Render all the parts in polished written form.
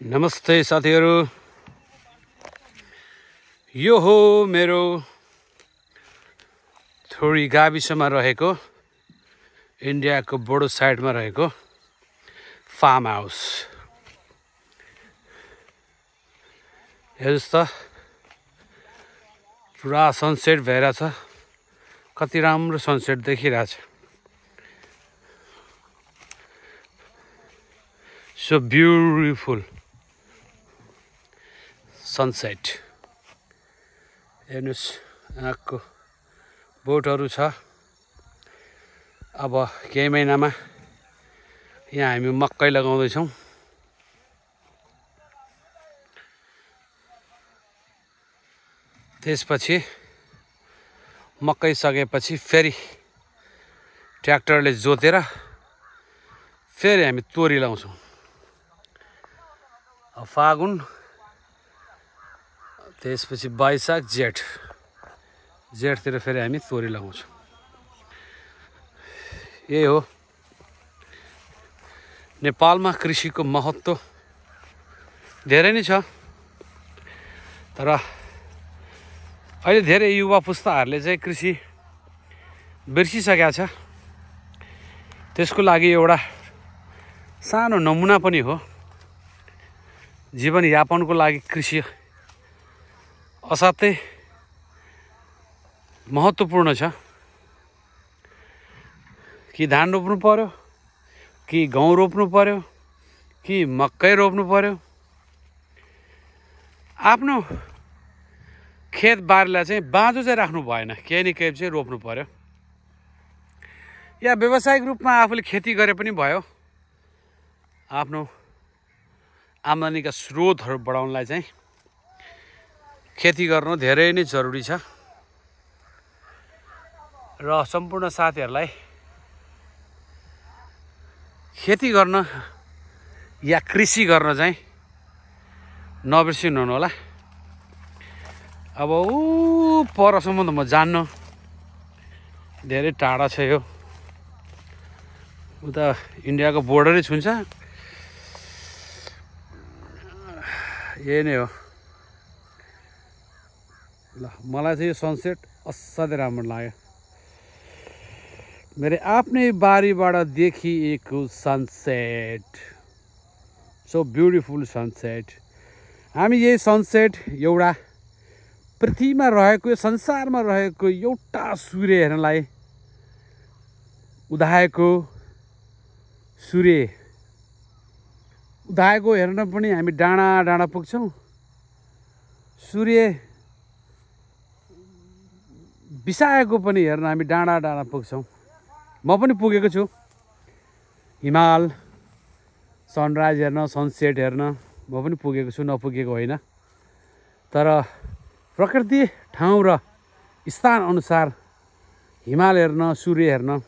नमस्ते साथीहरु, यो हो मेरो थोरी गाविसमा रहेको इन्डियाको बोर्डर साइडमा रहेको फार्म हाउस। हेर्नुस् त, पुरा सनसेट भइरहेछ। कति राम्रो सनसेट देखिरहेछ। So beautiful sunset. हेर्नुस्, यहाँको बोटहरू छ। अब केही महिनामा यहाँ हामी मकै लगाउँदैछौँ। त्यसपछि मकै सकेपछि फेरि ट्र्याक्टरले जोतेर फेरि हामी तोरी लाउँछौँ। फागुन, त्यसपछि वैशाख, जेठतिर फेरि हामी तोरी लगाउँछौँ। यही हो, नेपालमा कृषिको महत्त्व धेरै नै छ। तर अहिले धेरै युवा पुस्ताहरूले चाहिँ कृषि बिर्सिसकेका छ। त्यसको लागि एउटा सानो नमुना पनि हो। जीवनयापनको लागि कृषि असाध्यै महत्त्वपूर्ण छ। कि धान रोप्नु पर्यो, कि गहुँ रोप्नु पर्यो, कि मकै रोप्नु पर्यो, आफ्नो खेत बारीलाई चाहिँ बाँझो चाहिँ राख्नु भएन। केही न केही चाहिँ रोप्नु पर्यो। या व्यावसायिक रूपमा आफूले खेती गरे पनि भयो। आफ्नो आम्दानीका स्रोतहरू बढाउनलाई चाहिँ खेती गर्नु धेरै नै जरुरी छ। र सम्पूर्ण साथीहरूलाई खेती गर्न या कृषि गर्न चाहिँ नबिर्सिनु होला। अब परसम्म त म जान्न, धेरै टाढा छ यो। उता इन्डियाको बोर्डरै छुन्छ। यही नै हो। ल, मलाई चाहिँ यो सनसेट असाध्यै राम्रो लाग्यो। मेरो आफ्नै बारीबाट देखिएको सनसेट, सो ब्युटिफुल सनसेट। हामी यही सनसेट एउटा पृथ्वीमा रहेको, यो संसारमा रहेको एउटा सूर्य हेर्नलाई, उदाएको सूर्य उदाएको हेर्न पनि हामी डाँडा डाँडा पुग्छौँ। सूर्य बिसाएको पनि हेर्न हामी डाँडा डाँडा पुग्छौँ। म पनि पुगेको छु हिमाल सनराइज हेर्न, सनसेट हेर्न। म पनि पुगेको छु, नपुगेको होइन। तर प्रकृति, ठाउँ र स्थान अनुसार हिमाल हेर्न, सूर्य हेर्न,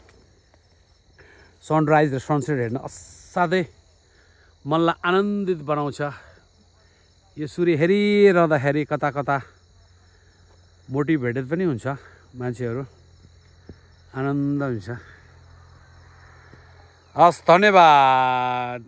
सनराइज र सनसेट हेर्न असाध्यै मनलाई आनन्दित बनाउँछ। यो सूर्य हेरिरहँदाखेरि कता कता मोटिभेटेड पनि हुन्छ मान्छेहरू, आनन्द हुन्छ। हस्, धन्यवाद।